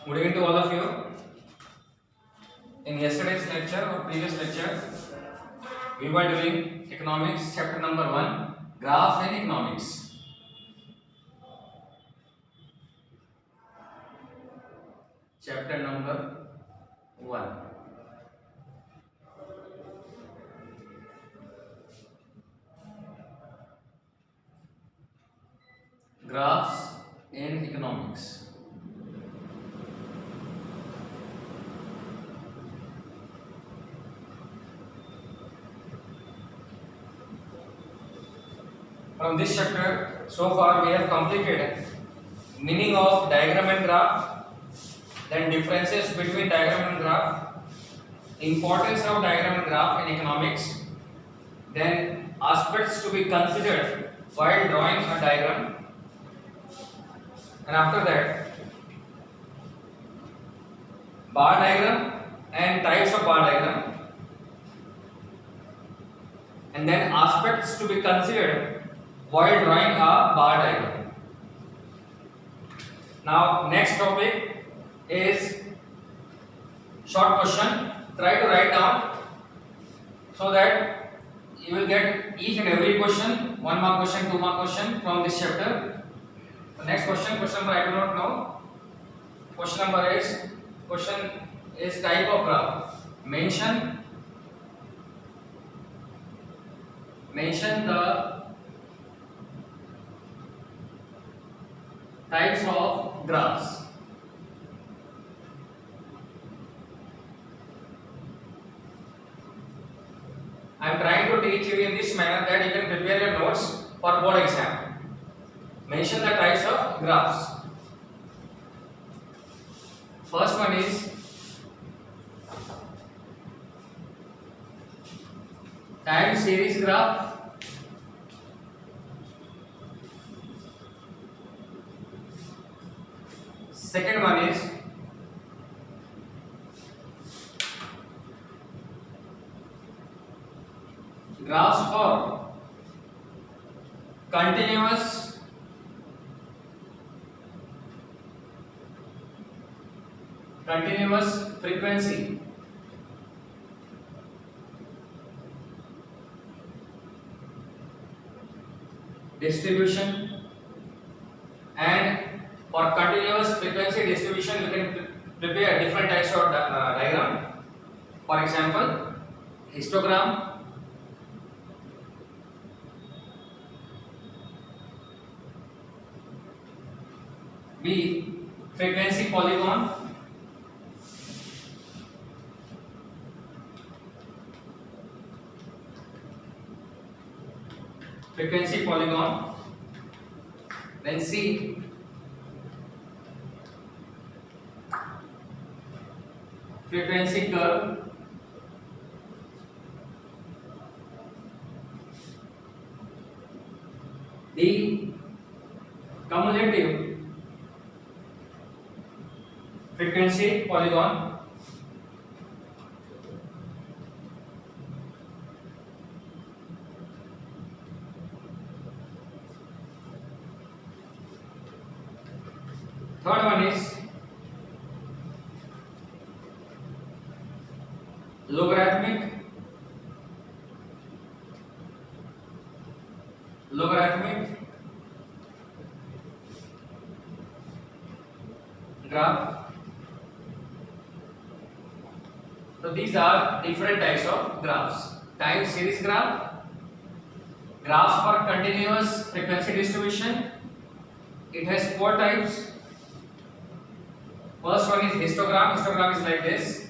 Good evening to all of you. In yesterday's lecture or previous lecture, we were doing economics, chapter number 1, graph in economics. Chapter number 1. Graphs in economics. From this chapter, so far we have completed meaning of diagram and graph, then differences between diagram and graph, importance of diagram and graph in economics, then aspects to be considered while drawing a diagram, and after that bar diagram and types of bar diagram, and then aspects to be considered while drawing a bar diagram. Now next topic is short question. Try to write down so that you will get each and every question, 1 mark question, 2 mark question from this chapter. The next question number I do not know. Question is type of graph. Mention the types of graphs. I am trying to teach you in this manner that you can prepare your notes for board exam. Mention the types of graphs. First one is time series graph. Second one is graphs for continuous frequency. Distribution, and for continuous frequency distribution, you can prepare different types of diagram. For example, histogram, B, frequency polygon, then C, frequency curve, D, cumulative frequency polygon, third one is logarithmic graph. So these are different types of graphs. Time series graph, graphs for continuous frequency distribution. It has 4 types. First one is histogram. Histogram is like this.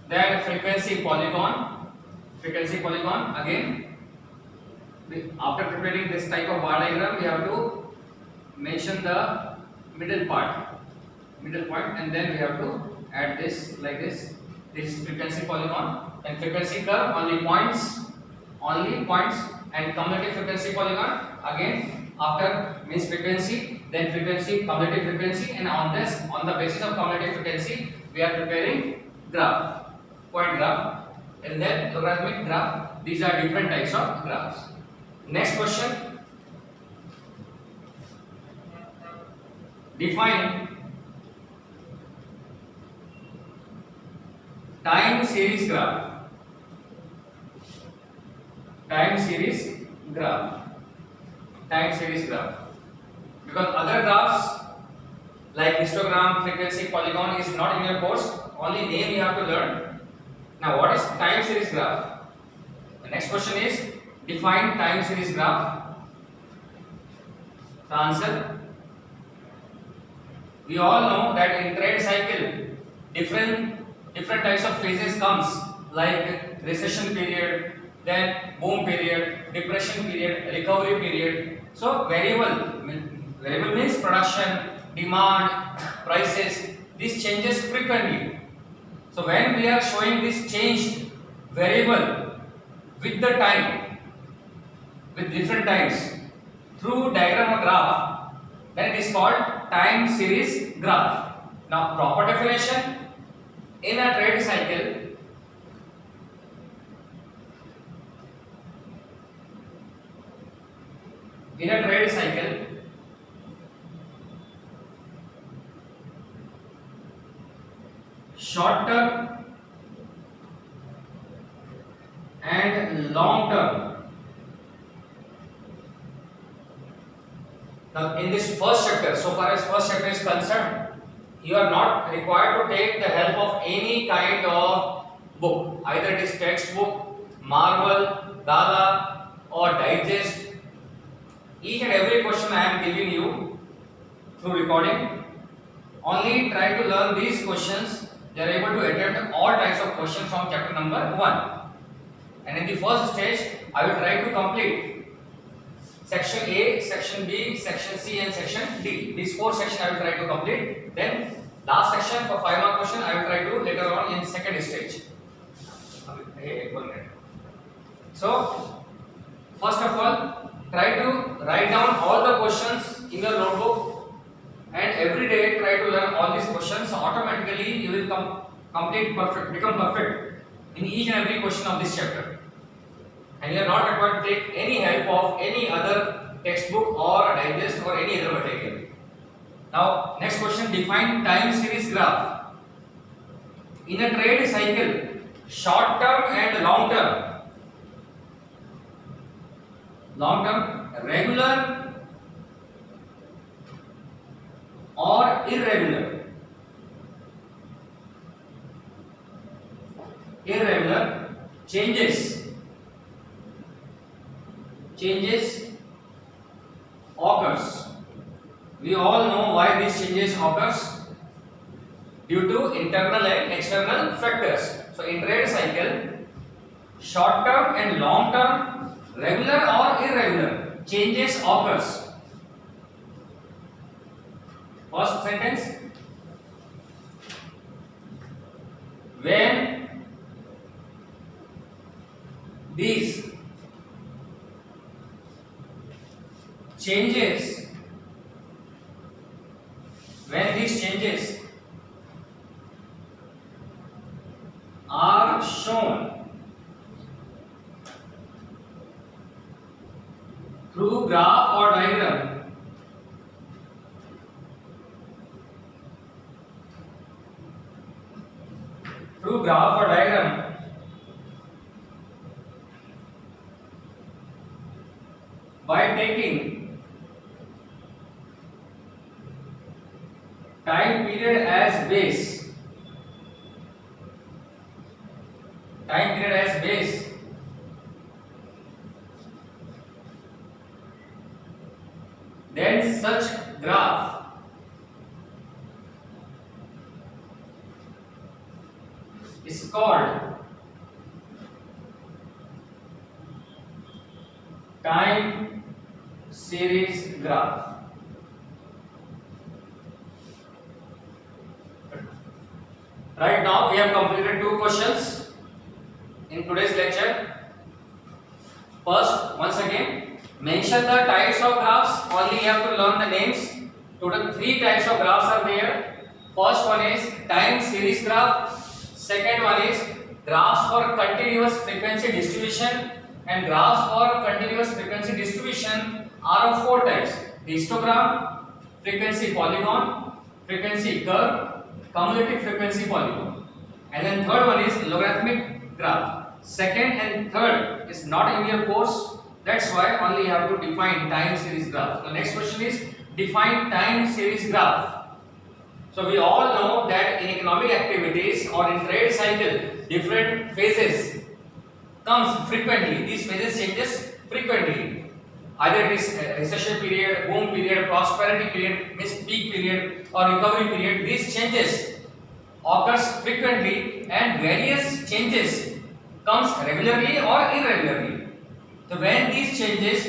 Then frequency polygon. Again, after preparing this type of bar diagram, we have to mention the middle point, and then we have to add this like this frequency polygon, and frequency curve, only points, and cumulative frequency polygon. Again, after means frequency, then frequency, cumulative frequency, and on the basis of cumulative frequency, we are preparing graph, point graph, and then logarithmic graph. These are different types of graphs. Next question. define time series graph. Time series graph. Time series graph. Because other graphs like histogram, frequency, polygon is not in your course. Only name you have to learn. Now, what is time series graph? The next question is define time series graph. The answer: we all know that in trade cycle, different types of phases comes, like recession period, then boom period, depression period, recovery period. So variable means production, demand, prices. This changes frequently. So when we are showing this changed variable with the time, with different times through diagram or graph, then it is called time series graph. Now, proper definition: in a trade cycle, short term and long term. Now, in this first chapter, so far as first chapter is concerned, you are not required to take the help of any kind of book, either it is textbook, Marvel, Gala, or digest. Each and every question I am giving you through recording. Only try to learn these questions. They are able to attempt all types of questions from chapter number 1. And in the first stage, I will try to complete section A, section B, section C, and section D. These 4 sections I will try to complete. Then last section for 5 mark question I will try to later on in second stage. 1 minute. So first of all, try to write down all the questions in your notebook, and every day try to learn all these questions. So automatically you will become perfect in each and every question of this chapter. And you are not required to take any help of any other textbook or digest or any other material. Now, next question: define time series graph. In a trade cycle, short term and long term, regular or irregular. Changes occurs. We all know why these changes occurs, due to internal and external factors. So in trade cycle, short term and long term, regular or irregular, changes occurs. First sentence: when these changes are shown through graph or diagram, by taking time period as base, then such graph is called time series graph. Right now we have completed 2 questions in today's lecture. First, once again, mention the types of graphs. Only you have to learn the names. Total 3 types of graphs are there. First one is time series graph. Second one is graphs for continuous frequency distribution. And graphs for continuous frequency distribution are of 4 types: histogram, frequency polygon, frequency curve, cumulative frequency polygon. And then third one is logarithmic graph. Second and third is not in your course. That's why only you have to define time series graph. The next question is define time series graph. So we all know that in economic activities or in trade cycle, different phases comes frequently. These phases changes frequently. Either it is recession period, boom period, prosperity period, peak period, or recovery period. These changes occurs frequently, and various changes comes regularly or irregularly. So when these changes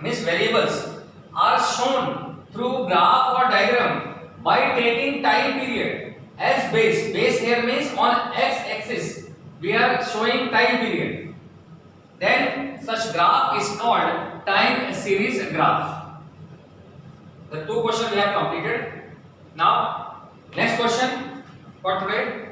means variables are shown through graph or diagram by taking time period as base. Base here means on x-axis we are showing time period. Then such graph is called time series graph. The two questions we have completed. Now next question for today.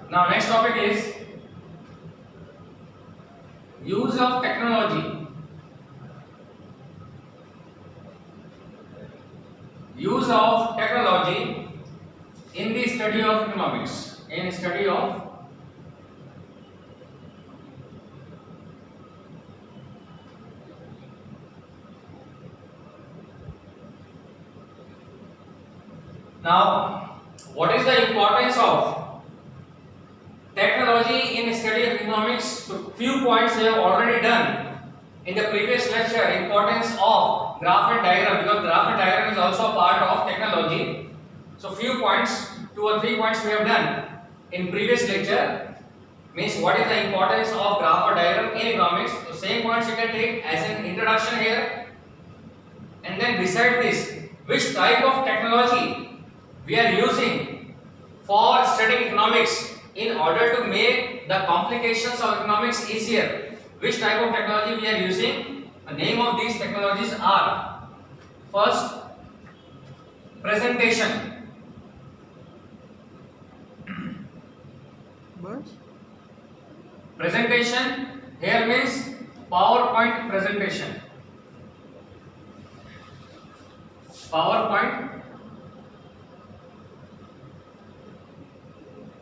Now next topic is use of technology. Use of technology in the study of economics. In study of now, what is the importance of technology in study of economics? So few points we have already done in the previous lecture. Importance of graph and diagram, because graph and diagram is also a part of technology. So few points, 2 or 3 points we have done in previous lecture. Means what is the importance of graph or diagram in economics. So same points you can take as an introduction here, and then beside this, which type of technology we are using for studying economics in order to make the complications of economics easier. Which type of technology we are using? The name of these technologies are: first, presentation. Presentation here means PowerPoint presentation. PowerPoint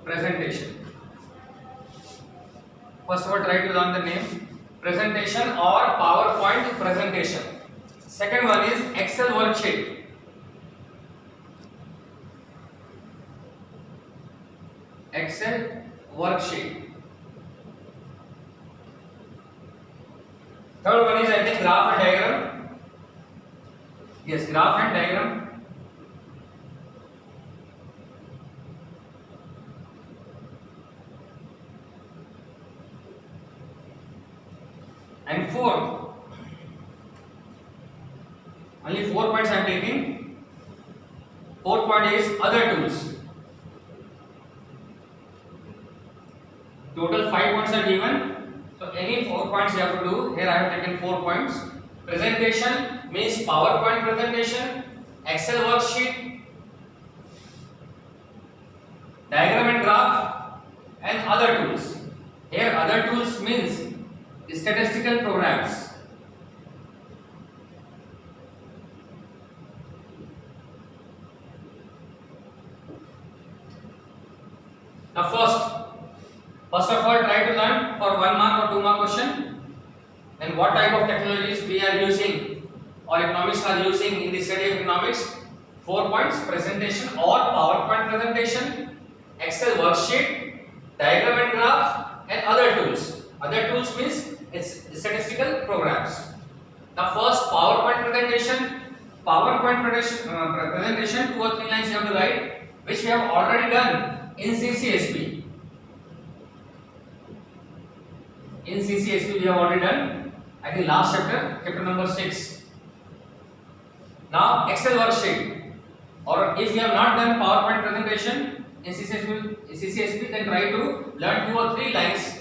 presentation. First of all, try to learn the name. Presentation or PowerPoint presentation. Second one is Excel worksheet. Excel worksheet. Third one is, I think, graph and diagram. Yes, graph and diagram. And fourth, only 4 points I am taking. Fourth point is other tools. Total 5 points are given. So any 4 points you have to do. Here I have taken 4 points. Presentation means PowerPoint presentation, Excel worksheet, diagram and graph, and other tools. Here other tools means statistical programs. Now first of all, try to learn for 1 mark or 2 mark question, and what type of technologies we are using or economists are using in the study of economics. 4 points: presentation or PowerPoint presentation, Excel worksheet, diagram and graph, and other tools. Other tools means it's statistical programs. Now first, PowerPoint presentation. PowerPoint presentation, 2 or 3 lines you have to write, which we have already done in CCSP. In CCSP we have already done, I think, last chapter, chapter number 6. Now Excel worksheet, or if you have not done PowerPoint presentation in CCSP, then try to learn 2 or 3 lines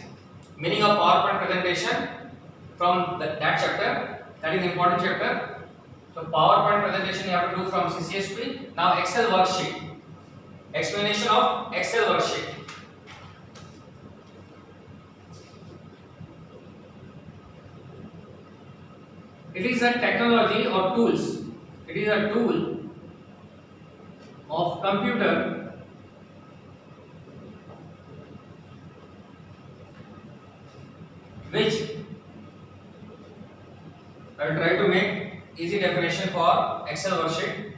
meaning of PowerPoint presentation from that chapter. That is important chapter. So PowerPoint presentation you have to do from CCSP. Now Excel worksheet, explanation of Excel worksheet. It is a technology or tools. It is a tool of computer which I will try to make easy definition for Excel worksheet.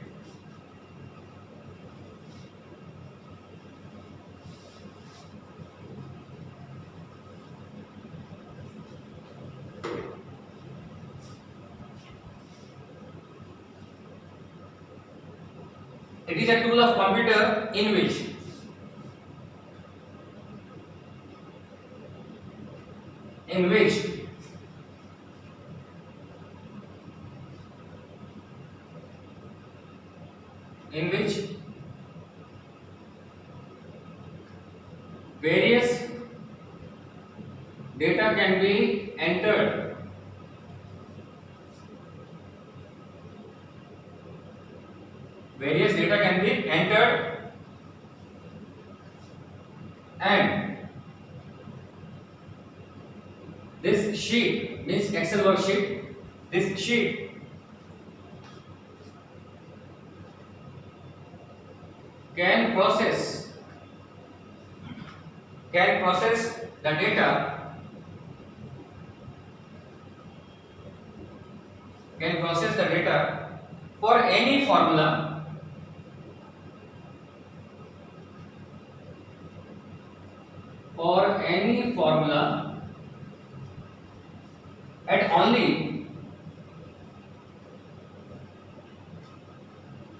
It is a tool of computer in which various data can be entered. Various data can be entered and this sheet means Excel worksheet. This sheet can process the data, for any formula at only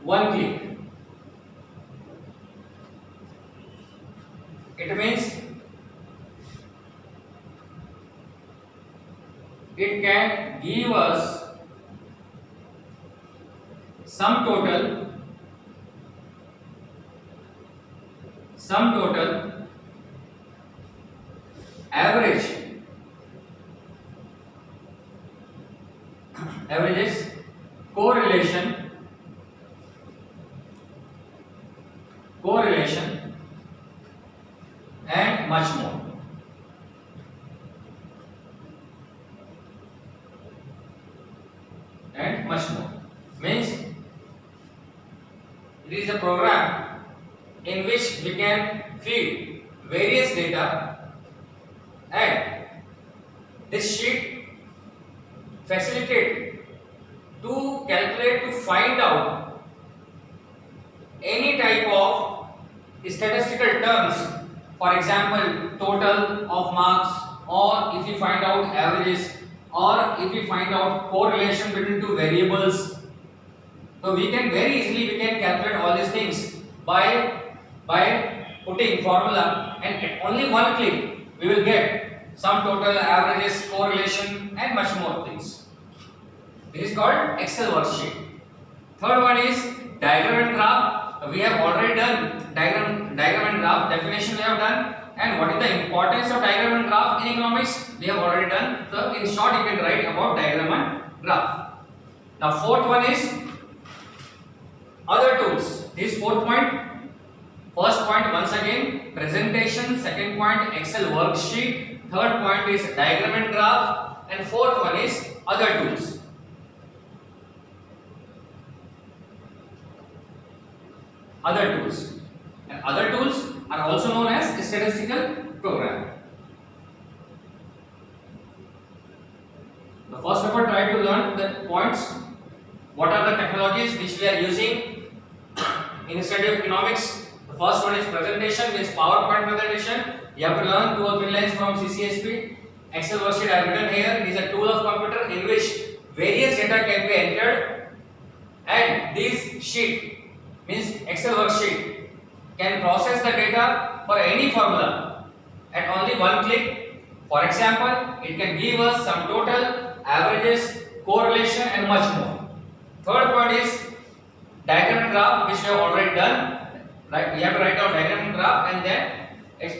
one click. It means it can give us sum total, averages, correlation, and much more. Means it is a program in which we can feed various data, and this sheet facilitate to calculate, to find out any type of statistical terms. For example, total of marks, or if you find out averages, or if you find out correlation between two variables. So we can very easily calculate all these things by putting formula, and at only one click we will get sum total, averages, correlation, and much more things. This is called Excel worksheet. Third one is diagram and graph. We have already done diagram and graph definition we have done, and what is the importance of diagram and graph in economics we have already done. So in short you can write about diagram and graph. Now fourth one is other tools. This fourth point. First point once again presentation, second point Excel worksheet, third point is diagram and graph, and fourth one is other tools. And other tools are also known as statistical program. The first of all, try to learn the points. What are the technologies which we are using in study of economics? The first one is presentation, means PowerPoint presentation. You have to learn 2 or 3 lines from CCSP. Excel worksheet I have written here. It is a tool of computer in which various data can be entered, and this sheet means Excel worksheet can process the data for any formula at only one click. For example, it can give us sum total, averages, correlation, and much more. Third point is diagram and graph, which we have already done. Right, we have to write down diagram and graph, and then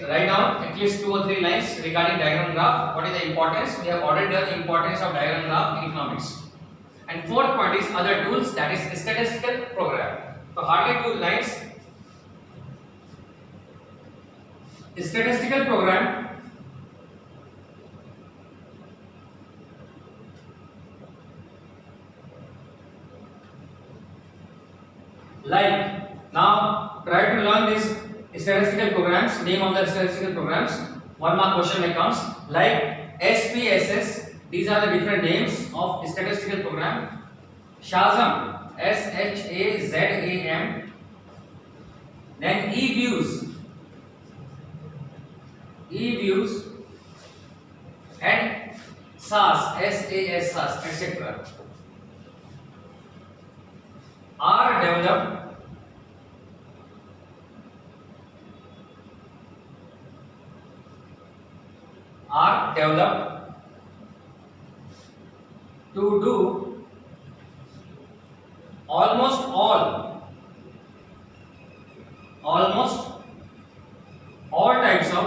write down at least 2 or 3 lines regarding diagram and graph. What is the importance? We have already done the importance of diagram and graph in economics. And fourth point is other tools, that is statistical program. So hardly 2 lines. Statistical program like, now try to learn these statistical programs, name of the statistical programs. 1 mark question may comes like SPSS. These are the different names of statistical program. Shazam, SHAZAM. Then eViews, and SAS, SAS, etc. are developed to do almost all types of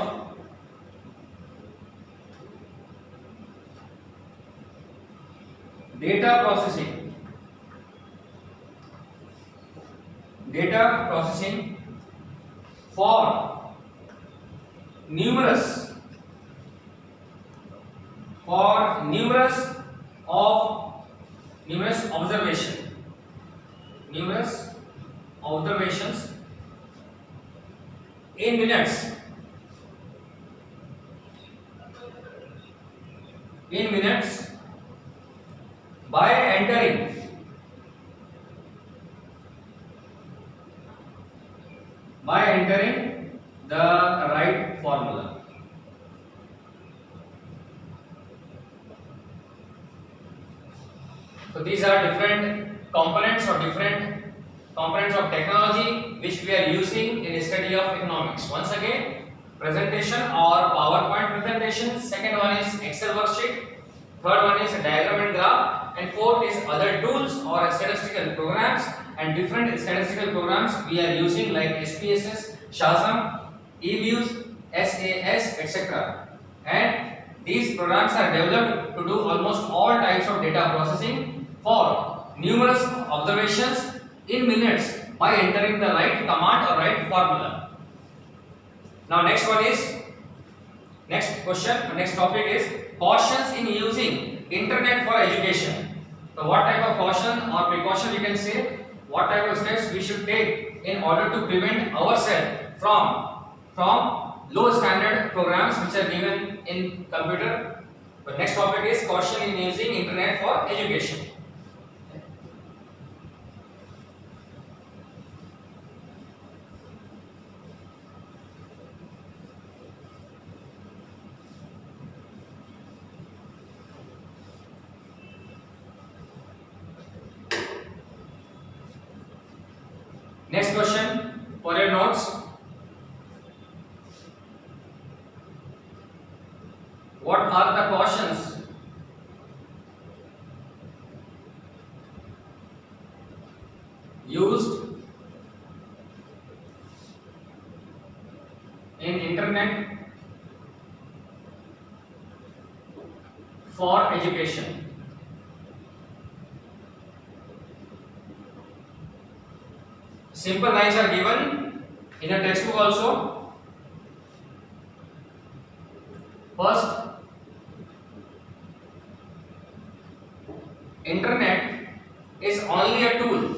data processing for numerous observations in minutes by entering the right formula. So these are different components of technology which we are using in study of economics. Once again, presentation or PowerPoint presentation. Second one is Excel worksheet. Third one is diagram and graph. And fourth is other tools or statistical programs. And different statistical programs we are using like SPSS, Shazam, eViews, SAS, etc. And these programs are developed to do almost all types of data processing for numerous observations in minutes by entering the right command or right formula. Now next topic is cautions in using internet for education. So what type of caution or precaution we can say, what type of steps we should take in order to prevent ourselves from low standard programs which are given in computer. The next topic is caution in using internet for education. Next question for your notes. What are the cautions used in internet for education? Simple lines are given in a textbook also. First, internet is only a tool.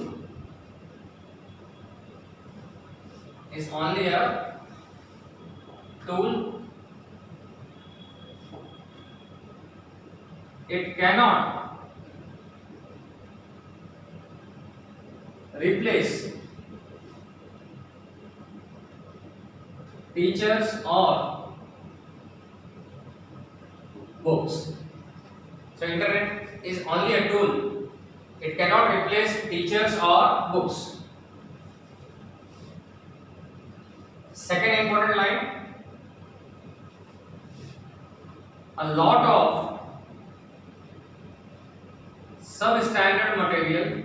It cannot replace teachers or books. So internet is only a tool. It cannot replace teachers or books. Second important line, a lot of substandard material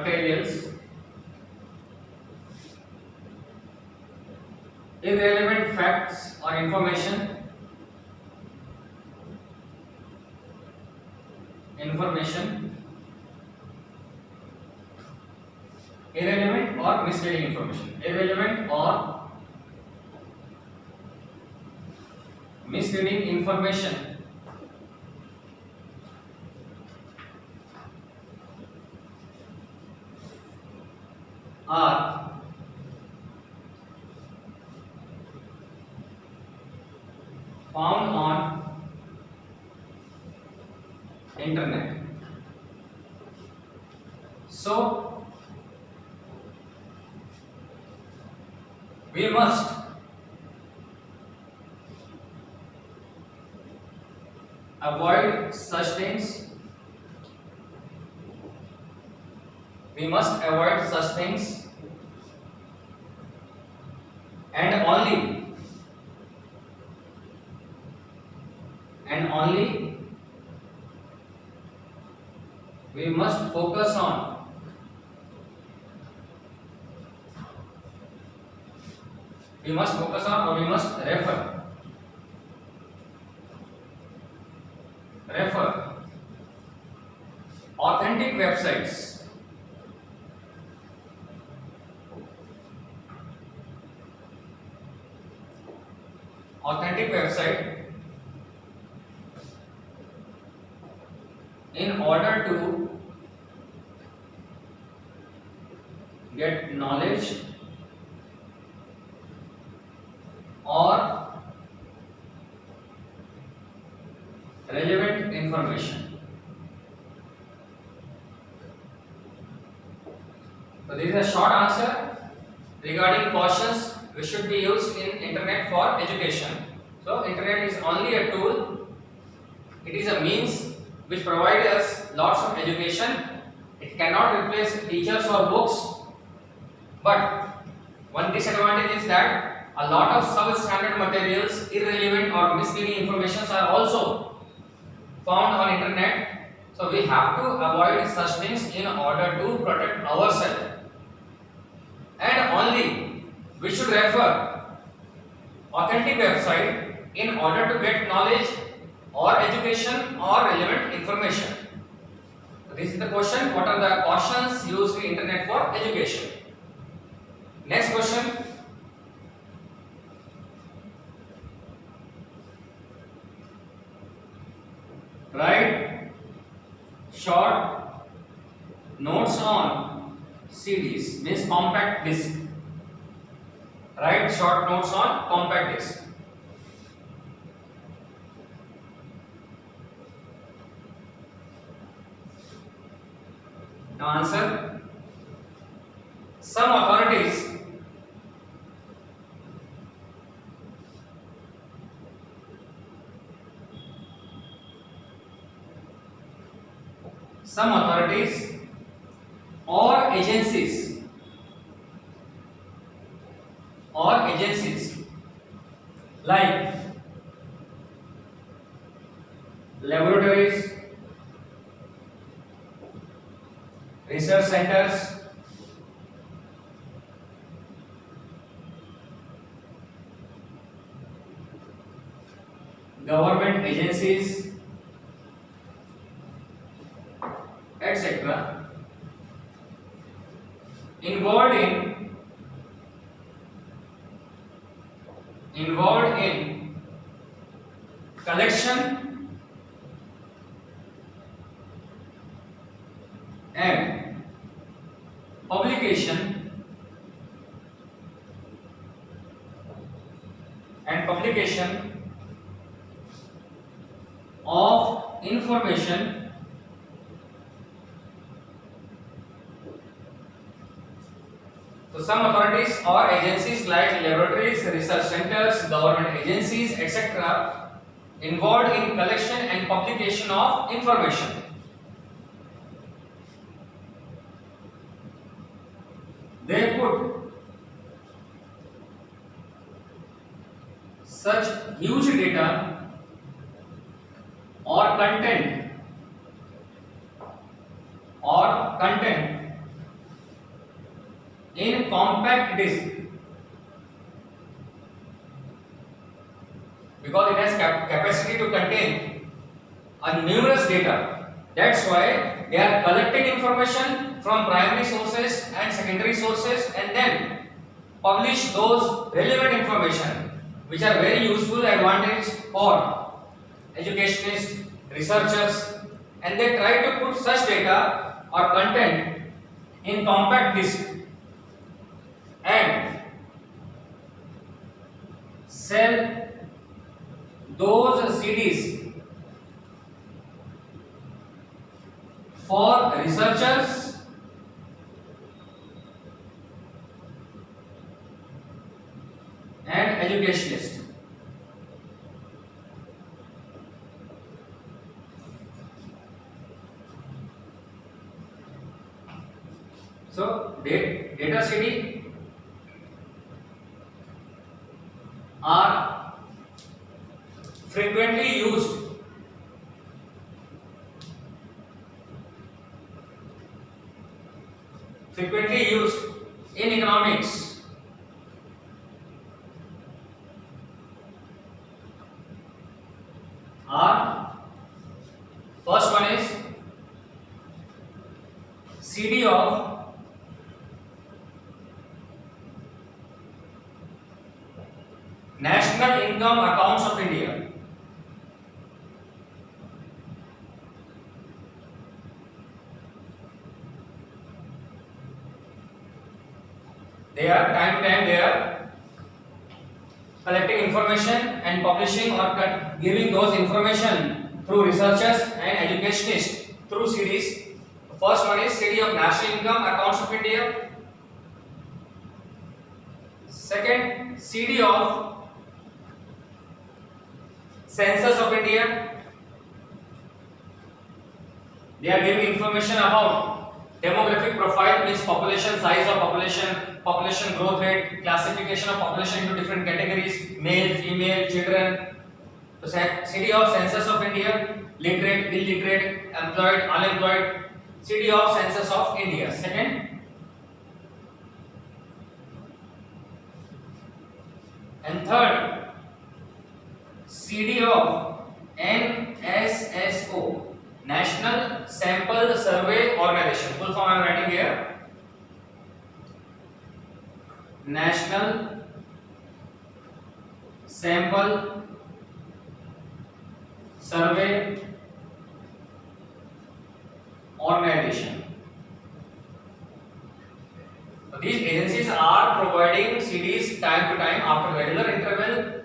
materials, irrelevant facts or information, irrelevant or misleading information, irrelevant or misleading information are found on internet. So we must avoid such things. We must avoid such things and only we must focus on or we must refer authentic websites, in order to get knowledge or relevant information. So this is a short answer regarding cautions which should be used in internet for education. So internet is only a tool. It is a means which provides us lots of education. It cannot replace teachers or books. But one disadvantage is that a lot of substandard materials, irrelevant or misleading information are also found on internet. So we have to avoid such things in order to protect ourselves. And only we should refer authentic website in order to get knowledge or education or relevant information. So this is the question. What are the cautions used in internet for education? Next question. Write short notes on CDs, means compact disc. Write short notes on compact disc. Now answer. Some authorities or agencies like laboratories, research centers, government agencies, etc. involved in collection and publication of information So some authorities or agencies like laboratories, research centers, government agencies, etc. involved in collection and publication of information. They put such huge data or content in compact disk because it has capacity to contain a numerous data. That's why they are collecting information from primary sources and secondary sources and then publish those relevant information which are very useful advantage for educationists, researchers, and they try to put such data or content in compact disk and sell those CDs for researchers and educationists. So data CD are frequently used in economics are first one is CD of National Income Accounts of India. They are time to time they are collecting information and publishing or giving those information through researchers and educationists through CDs. The first one is CD of National Income Accounts of India. Second, CD of Census of India. They are giving information about demographic profile, means population size of population growth rate, classification of population into different categories, male, female, children. So CD of Census of India, literate, illiterate, employed, unemployed. CD of Census of India. Second. And third, CD of NSSO, National Sample Survey Organization. Full form I am writing here. National Sample Survey Organization. So these agencies are providing CDs time to time after regular interval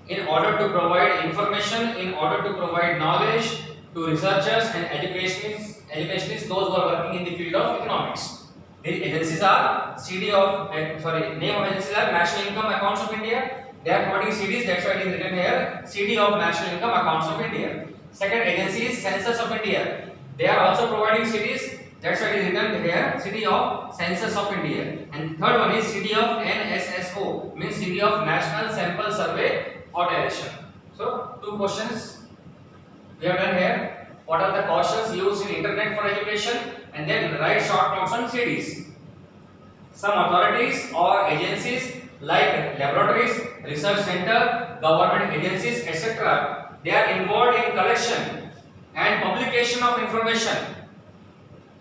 in order to provide information, in order to provide knowledge to researchers and educationists, those who are working in the field of economics. These agencies are name of agencies are National Income Accounts of India. They are providing CDs, that's why it is written here, CD of National Income Accounts of India. Second agency is Census of India. They are also providing CDs, that's why it is written here, CD of Census of India. And third one is CD of NSSO, means CD of National Sample Survey Organization. So two questions we have done here. What are the cautions used in internet for education, and then write short notes on CDs. Some authorities or agencies like laboratories, research center, government agencies, etc. they are involved in collection and publication of information,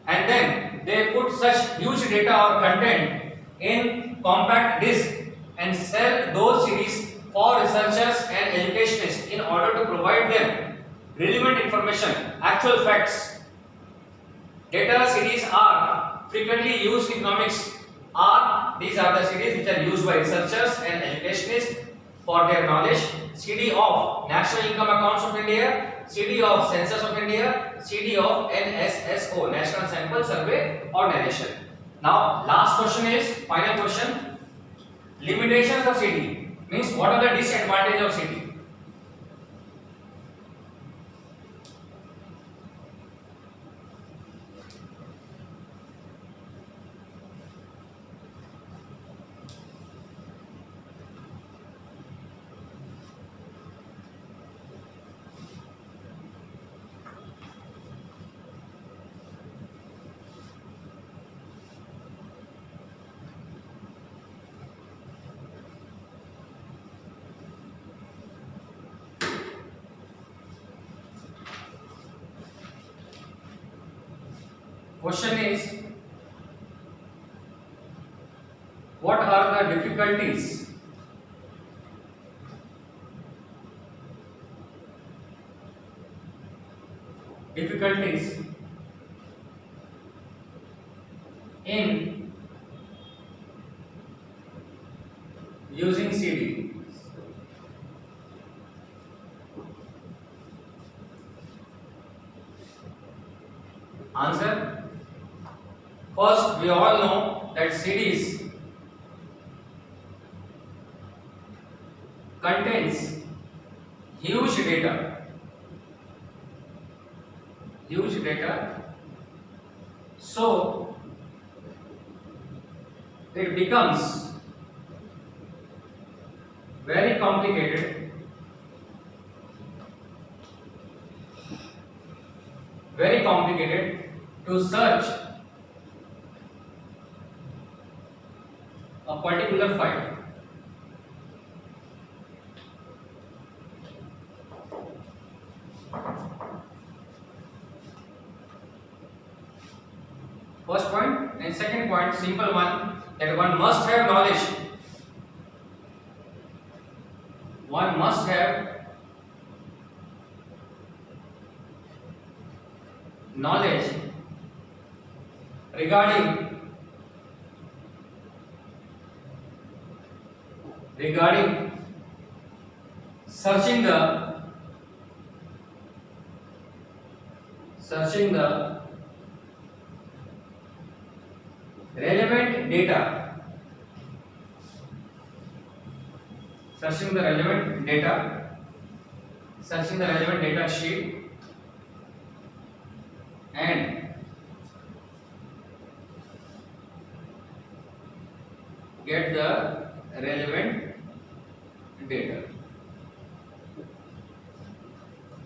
and then they put such huge data or content in compact disk and sell those CDs for researchers and educationists in order to provide them relevant information, actual facts. Data CDs are frequently used in economics. These are the CDs which are used by researchers and educationists for their knowledge. CD of National Income Accounts of India, CD of Census of India, CD of NSSO, National Sample Survey Organization. Now last question is, final question, limitations of CD, means what are the disadvantages of CD? Question is, what are the difficulties in using CD? Answer. First, we all know that CDs contains huge data, so it becomes very complicated to search a particular file. First point. And second point, simple one, that one must have knowledge. One must have knowledge regarding searching the relevant data, searching the relevant data sheet and get the relevant data.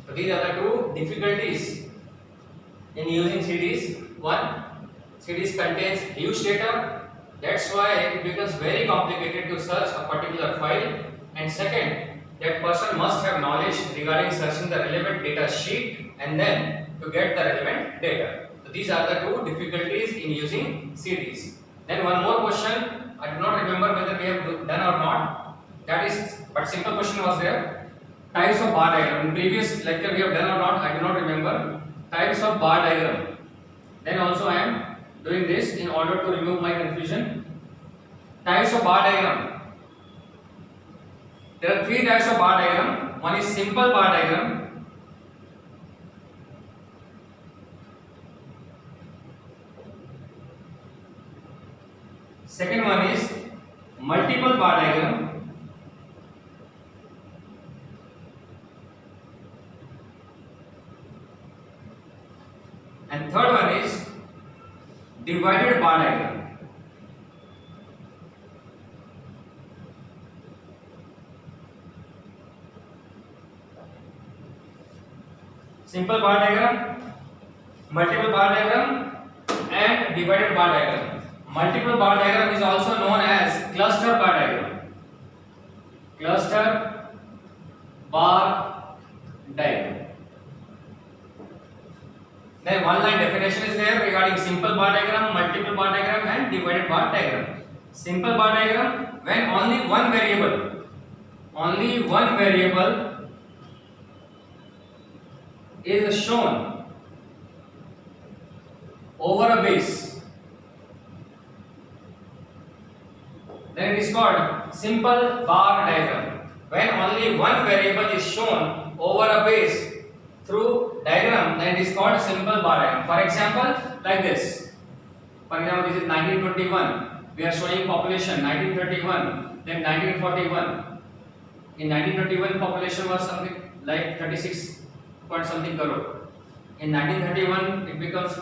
So these are the two difficulties in using CDs. One, CDs contains huge data, that's why it becomes very complicated to search a particular file. And second, that person must have knowledge regarding searching the relevant data sheet and then to get the relevant data. So these are the two difficulties in using CDs. Then one more question, I do not remember whether we have done or not. That is, but simple question was there. Types of bar diagram. In previous lecture we have done or not, I do not remember. Types of bar diagram. Then also I am doing this in order to remove my confusion. Types of bar diagram. There are three types of bar diagram. One is simple bar diagram. Second one is multiple bar diagram. And third one is divided bar diagram. Simple bar diagram, multiple bar diagram and divided bar diagram. Multiple bar diagram is also known as cluster bar diagram. Cluster bar diagram. Then one line definition is there regarding simple bar diagram, multiple bar diagram and divided bar diagram. Simple bar diagram, when only one variable is shown over a base, then it is called simple bar diagram. When only one variable is shown over a base through diagram, then it is called simple bar diagram. For example, like this. For example, this is 1921. We are showing population 1931, then 1941. In 1921, population was something like 36 point something crore. In 1931, it becomes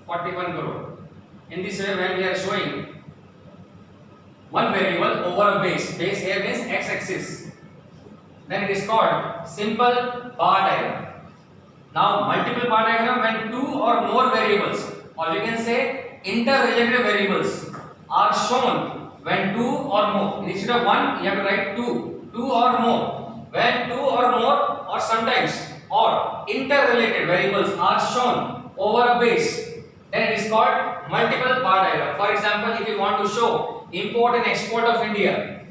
41 crore. In this way, when we are showing one variable over a base here means x-axis, then it is called simple bar diagram. Now, multiple bar diagram, when two or more variables, or we can say interrelated variables, are shown when two or more. Instead of one, you have to write two or more. When two or more, or sometimes, or interrelated variables are shown over a base then it is called multiple bar diagram. For example, if you want to show import and export of India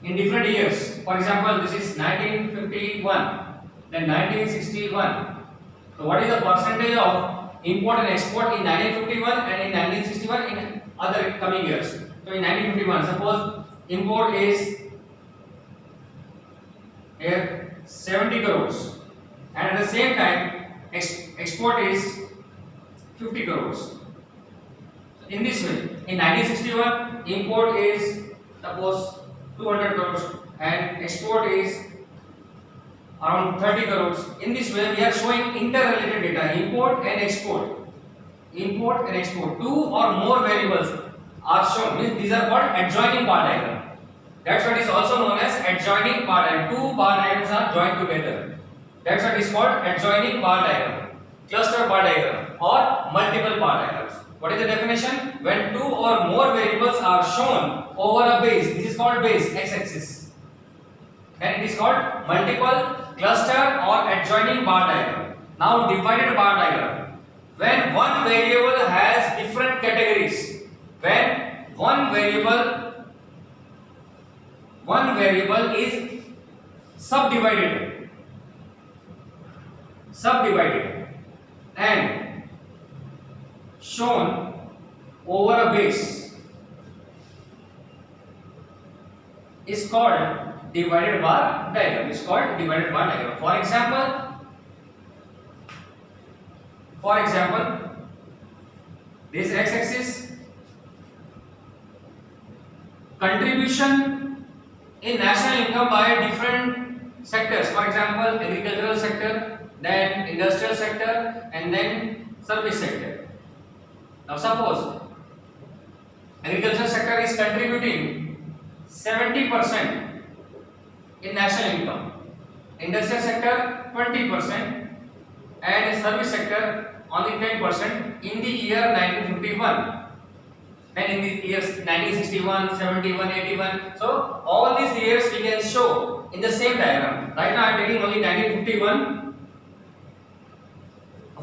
in different years, for example, this is 1951, then 1961. So what is the percentage of import and export in 1951 and in 1961 in other coming years? So in 1951, suppose import is here 70 crores, and at the same time export is 50 crores. In this way, in 1961, import is suppose 200 crores and export is around 30 crores. In this way, we are showing interrelated data, import and export. Import and export. Two or more variables are shown. Means these are called adjoining bar diagram. That's what is also known as adjoining bar diagram. Two bar diagrams are joined together. That's what is called adjoining bar diagram, cluster bar diagram, or multiple bar diagrams. What is the definition? When two or more variables are shown over a base, this is called base, x-axis, and it is called multiple, cluster, or adjoining bar diagram. Now divided bar diagram. When one variable has different categories, when one variable is subdivided and shown over a base is called divided bar diagram. For example, this x-axis, contribution in national income by different sectors. For example, agricultural sector, then industrial sector, and then service sector. Now suppose agricultural sector is contributing 70% in national income, industrial sector 20%, and service sector only 10% in the year 1951. Then in the years 1961, 71, 81. So all these years we can show in the same diagram. Right now I am taking only 1951.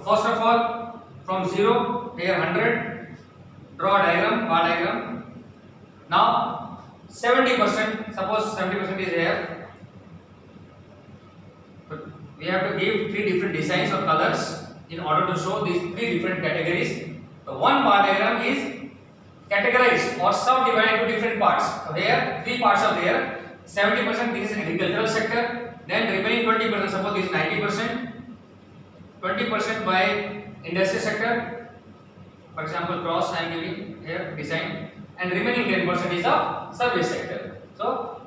First of all, from 0 here 100, draw a diagram, bar diagram. Now 70%, suppose 70% is here. But we have to give three different designs or colors in order to show these three different categories. The one bar diagram is categorized or subdivided into different parts. So here three parts are there. 70% this is agricultural sector, then remaining 20%, suppose this is 90%, 20% by industrial sector, for example cross I am giving here design, and remaining 10% is of service sector. So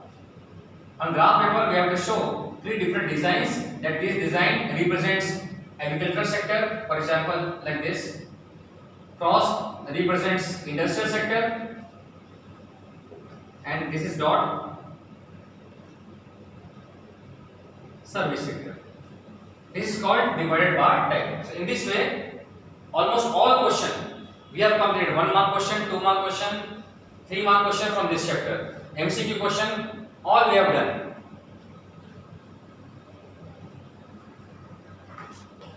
on graph paper we have to show three different designs, that this design represents agricultural sector, for example like this, cross represents industrial sector, and this is dot service sector. This is called divided bar diagram. So in this way, almost all question we have completed. 1 mark question, 2 mark question, 3 mark question from this chapter, MCQ question, all we have done.